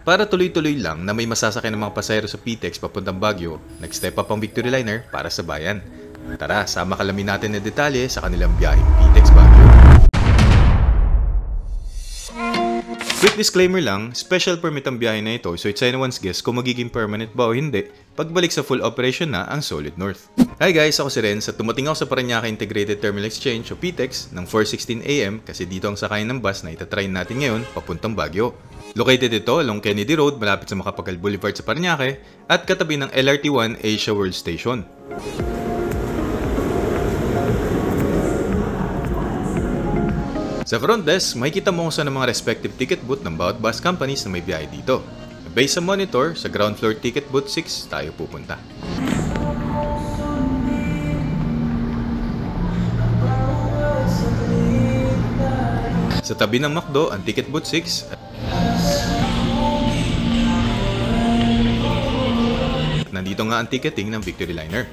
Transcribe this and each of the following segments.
Para tuloy-tuloy lang na may masasakyan ng mga pasahero sa PTEX papuntang Baguio, nag-step up ang Victory Liner para sa bayan. Tara, sama kalamin natin na detalye sa kanilang biyaheng PTEX Baguio. Quick disclaimer lang, special permit ang biyahe na ito, so it's anyone's guess kung magiging permanent ba o hindi pagbalik sa full operation na ang Solid North. Hi guys, ako si Renz at tumating ako sa Parañaque Integrated Terminal Exchange o PTEX ng 4:16 AM kasi dito ang sakayan ng bus na itatrain natin ngayon papuntang Baguio. Located ito along Kennedy Road malapit sa Macapagal Boulevard sa Parañaque at katabi ng LRT1 Asia World Station. Sa front desk, makikita mo kung saan ang mga respective ticket booth ng bawat bus companies na may biyahe dito. Based sa monitor, sa ground floor ticket booth 6 tayo pupunta. Sa tabi ng McDo, ang ticket booth 6 at nandito nga ang ticketing ng Victory Liner.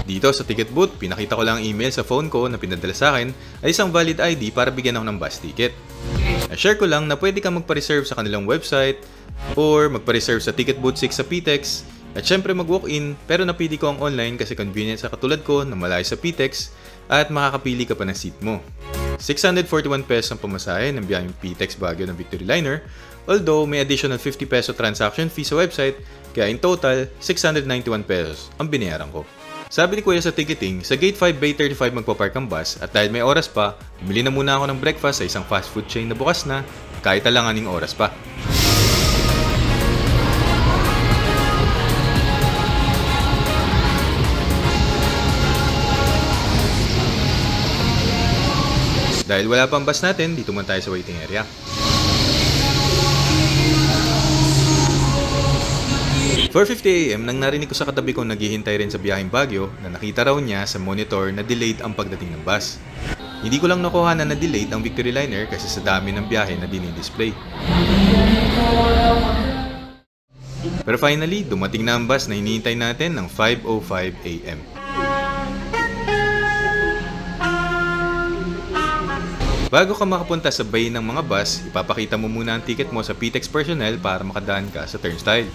Dito sa ticket booth, pinakita ko lang ang email sa phone ko na pinadala sa akin ay isang valid ID para bigyan ako ng bus ticket. Na-share ko lang na pwede kang magpa-reserve sa kanilang website or magpa-reserve sa ticket booth 6 sa PTEX at syempre mag-walk-in pero napili ko ang online kasi convenient sa katulad ko na malayo sa PTEX at makakapili ka pa ng seat mo. 641 pesos ang pamasahe ng biyaheng PTEX Baguio ng Victory Liner, although may additional 50 peso transaction fee sa website kaya in total 691 pesos ang binayaran ko. Sabi ni Kuya sa ticketing, sa Gate 5 Bay 35 magpapark ang bus at dahil may oras pa, bumili na muna ako ng breakfast sa isang fast food chain na bukas na kahit alanganing oras pa. Dahil wala pang bus natin, dito muna tayo sa waiting area. At 4:50 AM nang narinig ko sa katabi kong naghihintay rin sa biyaheng Baguio na nakita raw niya sa monitor na delayed ang pagdating ng bus. Hindi ko lang nakuha na delayed ang Victory Liner kasi sa dami ng biyahe na dinidisplay. Pero finally, dumating na ang bus na hinihintay natin ng 5:05 AM. Bago ka makapunta sa bay ng mga bus, ipapakita mo muna ang ticket mo sa PTEX personnel para makadaan ka sa turnstile.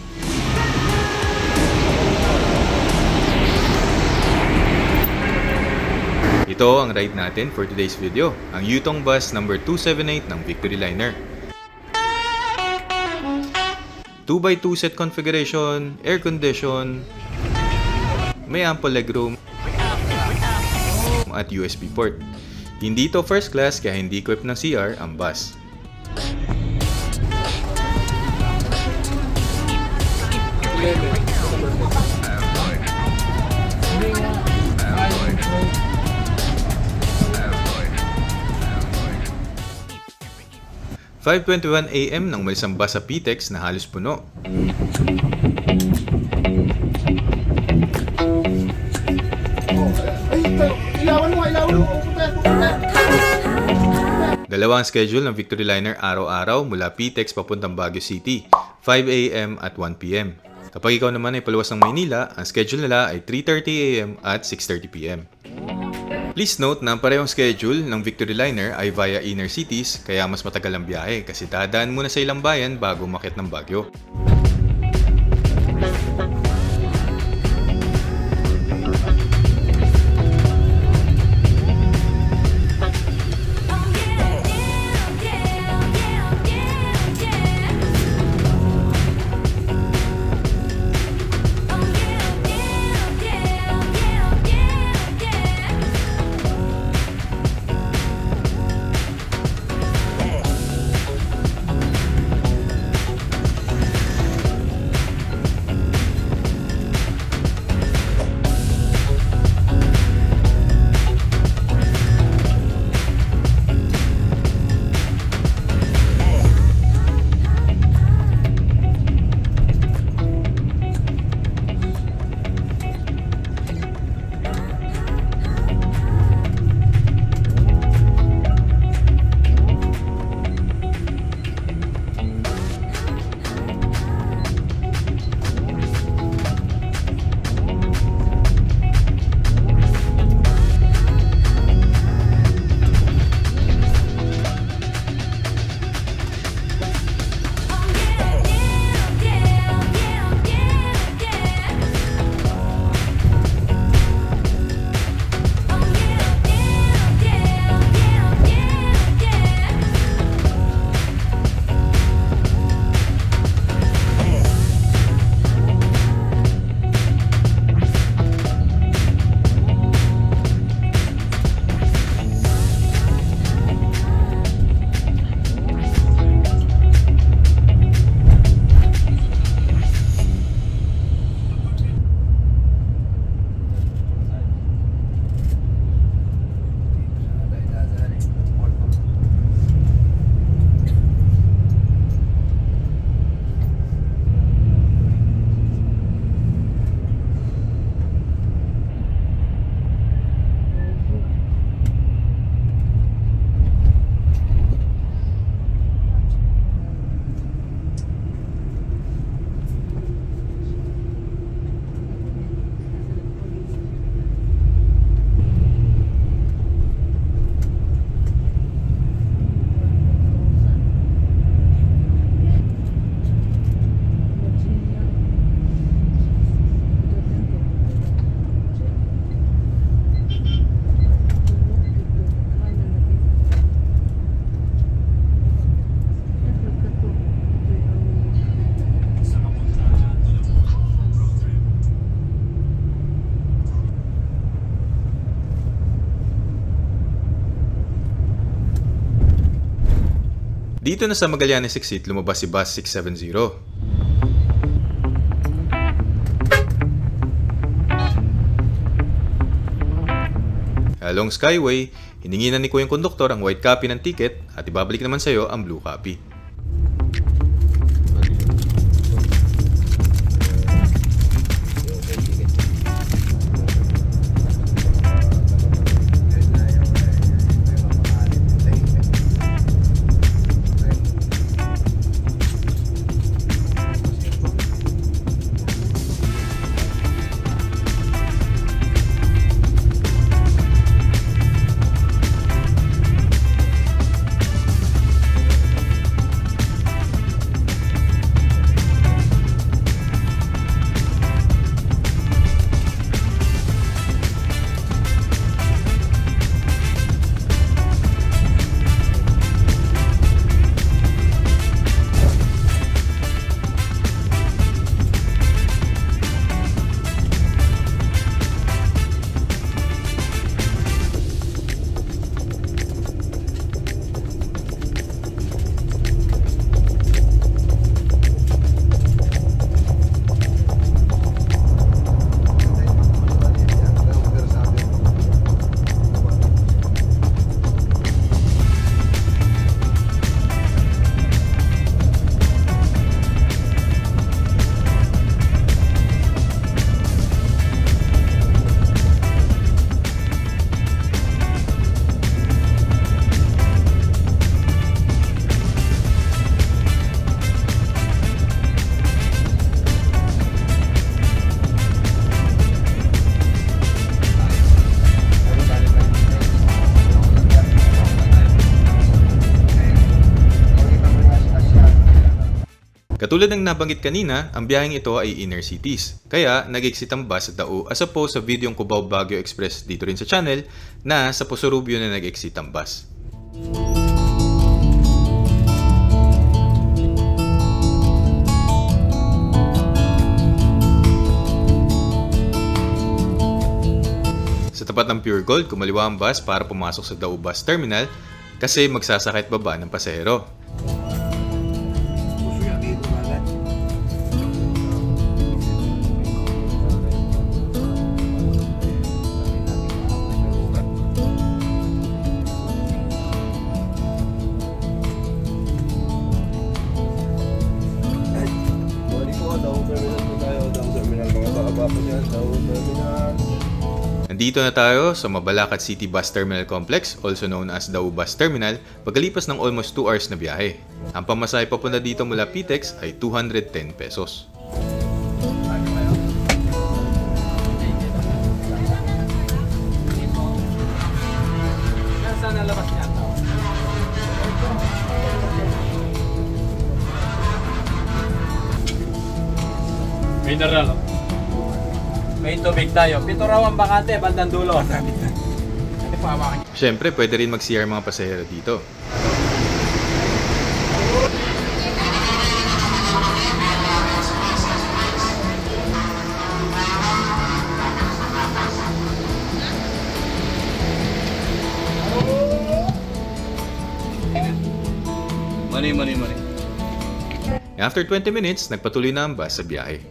Ito ang ride natin for today's video, ang Yutong Bus number 278 ng Victory Liner. 2x2 set configuration, air condition, may ample legroom at USB port. Hindi ito first class kaya hindi equipped ng CR ang bus. At 5:21 AM nang umalis ang bus sa PTEX na halos puno. Dalawang schedule ng Victory Liner araw-araw mula PTEX papuntang Baguio City, 5 AM at 1 PM. Kapag ikaw naman ay paluwas ng Maynila, ang schedule nila ay 3:30 AM at 6:30 PM. Please note na ang parehong schedule ng Victory Liner ay via inner cities kaya mas matagal ang biyahe kasi dadaan muna sa ilang bayan bago umakyat ng Baguio. Dito na sa Magallanes Exit, lumabas si Bus 670. Along Skyway, hiningi na ni Kuyang Konduktor ang white copy ng ticket at ibabalik naman sa iyo ang blue copy. Katulad ng nabanggit kanina, ang biyaheng ito ay inner cities. Kaya nag-exit ang bus sa Dao as opposed sa videong Cubao-Baguio Express dito rin sa channel na sa Puso-Rubio na nag-exit ang bus. Sa tapat ng Pure Gold, kumaliwa ang bus para pumasok sa Dao Bus Terminal kasi magsasakay at baba ng pasahero. Nandito na tayo sa Mabalacat City Bus Terminal Complex, also known as Dao Bus Terminal, pagkalipas ng almost 2 hours na biyahe. Ang pamasahe papunta dito mula PTEX ay 210 pesos. Saan nalabas niya? Mineral. May tubig tayo. Pito raw ang bakante, bandang dulo. Siyempre, pwede rin mag-CR mga pasahero dito. Money. After 20 minutes, nagpatuloy na ang bus sa biyahe.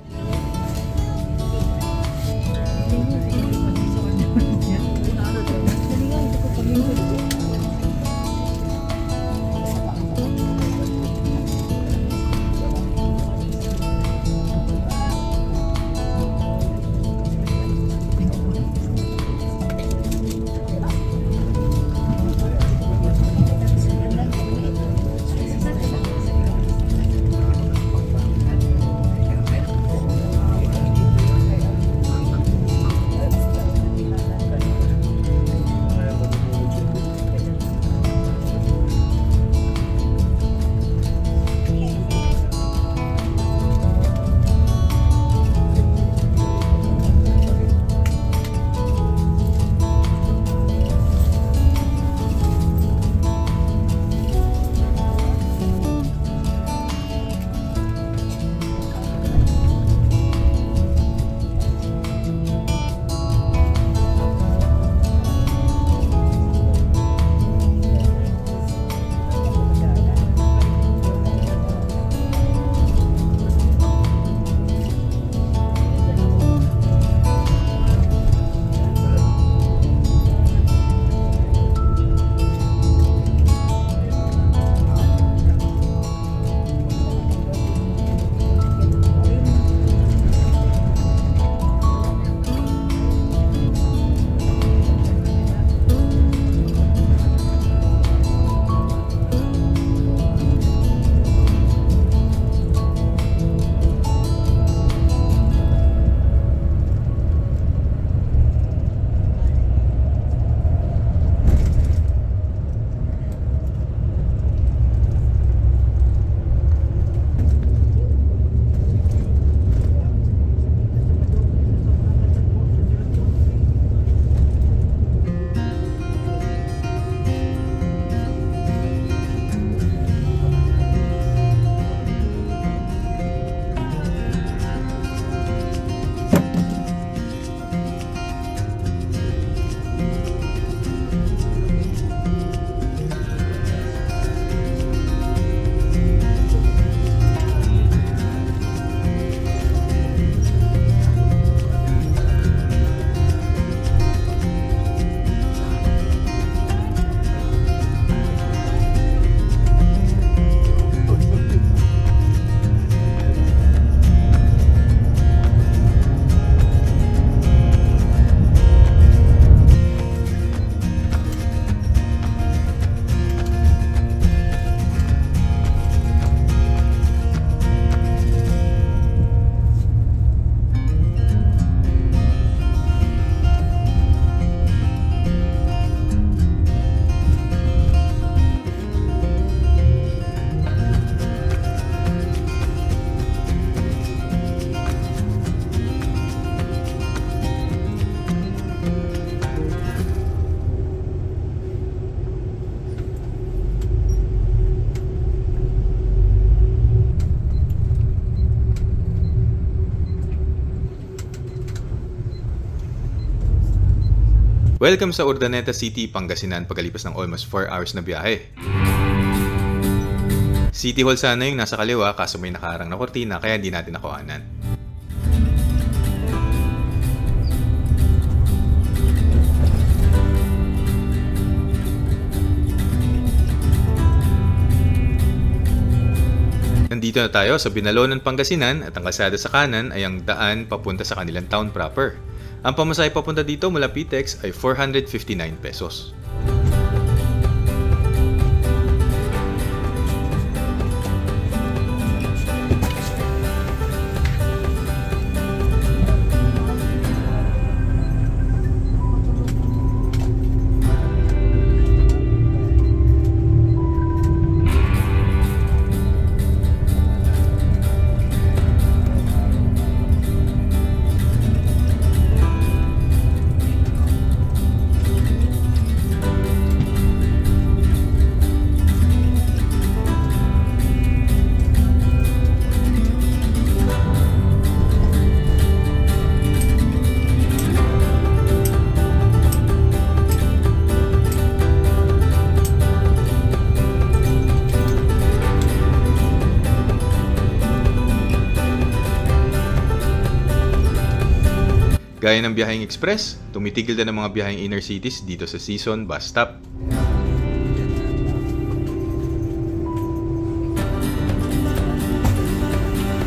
Welcome sa Urdaneta City, Pangasinan pagkalipas ng almost 4 hours na biyahe. City Hall sana yung nasa kaliwa kaso may nakaharang na kortina kaya hindi natin nakuhanan. Nandito na tayo sa Binalonan, Pangasinan at ang kalsada sa kanan ay ang daan papunta sa kanilang town proper. Ang pamasahe papunta dito mula PTEX ay 459 pesos. Gaya ng biyaheng express, tumitigil din ang mga biyaheng inner cities dito sa Season Bus Stop.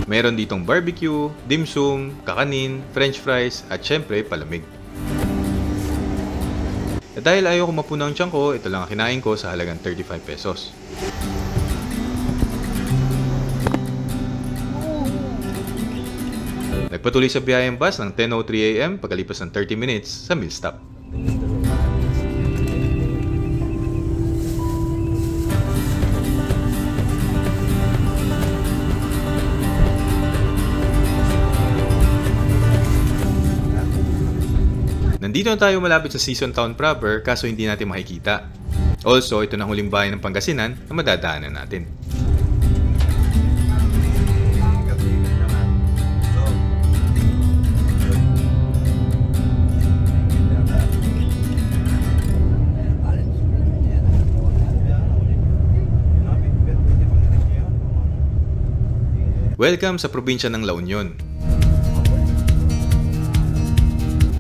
Meron ditong barbecue, dim sum, kakanin, french fries, at syempre palamig. At dahil ayaw ko mapuno ang tiyan ko, ito lang ang kinain ko sa halagang 35 pesos. Nagpatuloy sa biyaheng bus ng 10:03 AM pagkalipas ng 30 minutes sa mill stop. Nandito na tayo malapit sa Season Town proper kaso hindi natin makikita. Also, ito na huling bayan ng Pangasinan na madadaanan natin. Welcome sa probinsya ng La Union.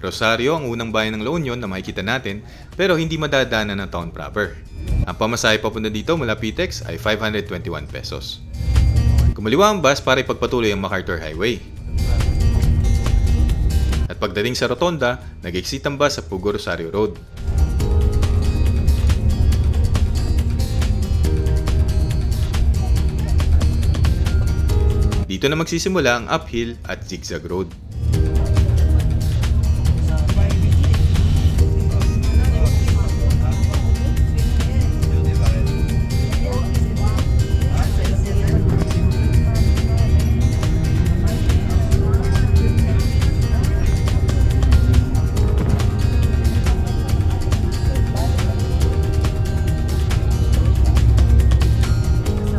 Rosario ang unang bayan ng La Union na makikita natin pero hindi madadaanan ng town proper. Ang pamasahe papunta dito mula PTEX ay 521 pesos. Kumaliwa ang bus para ipagpatuloy ang MacArthur Highway. At pagdating sa Rotonda, nag-exit ang bus sa Pugo Rosario Road. Dito na magsisimula ang uphill at zigzag road.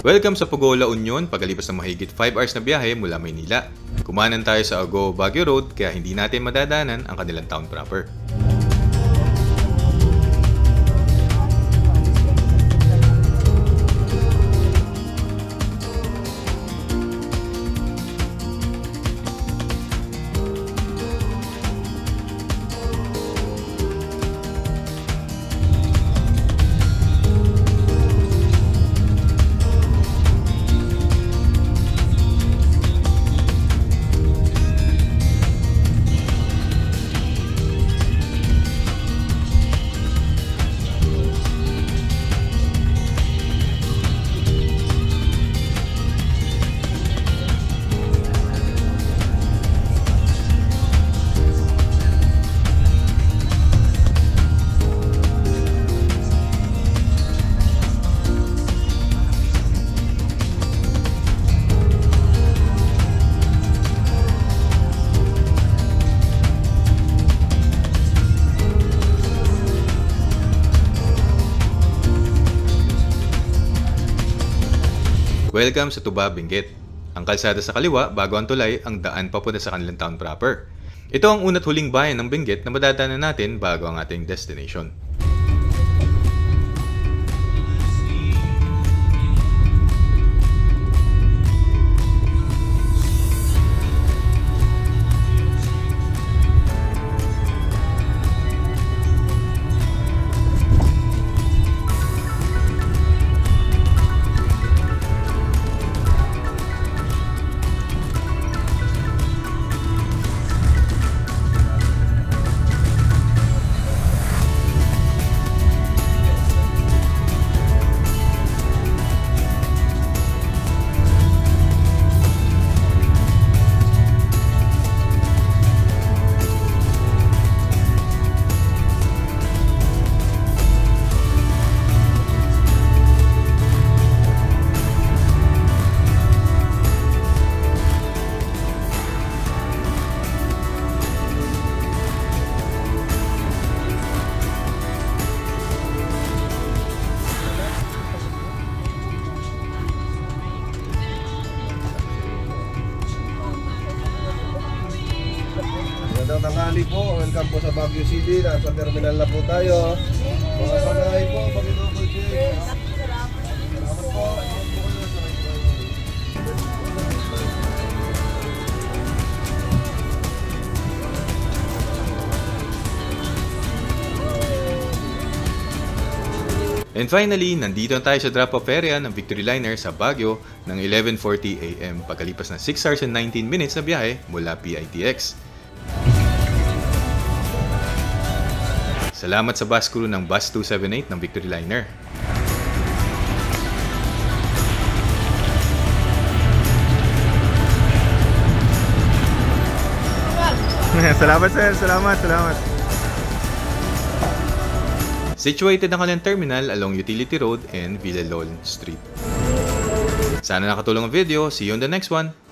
Welcome sa Pugo, La Union, pagkalipas ng mahigit 5 hours na biyahe mula Maynila. Kumanan tayo sa Ago, Baguio Road kaya hindi natin madadanan ang kanilang town proper. Welcome sa Tuba, Benguet. Ang kalsada sa kaliwa, bago ang tulay, ang daan papunta sa kanilang town proper. Ito ang una't huling bayan ng Benguet na madadaanan natin bago ang ating destination. Magandang tanghali po. Welcome po sa Baguio City. Nasa terminal na po tayo. Mga sangay po, pag-double check. Salamat po. And finally, nandito na tayo sa drop-off area ng Victory Liner sa Baguio ng 11:40 AM pagkalipas ng 6 hours and 19 minutes na biyahe mula PITX. Salamat sa bus crew ng Bus 278 ng Victory Liner. Salamat sir, salamat. Situated ang kanilang terminal along Utility Road and Villalon Street. Sana nakatulong ang video. See you on the next one.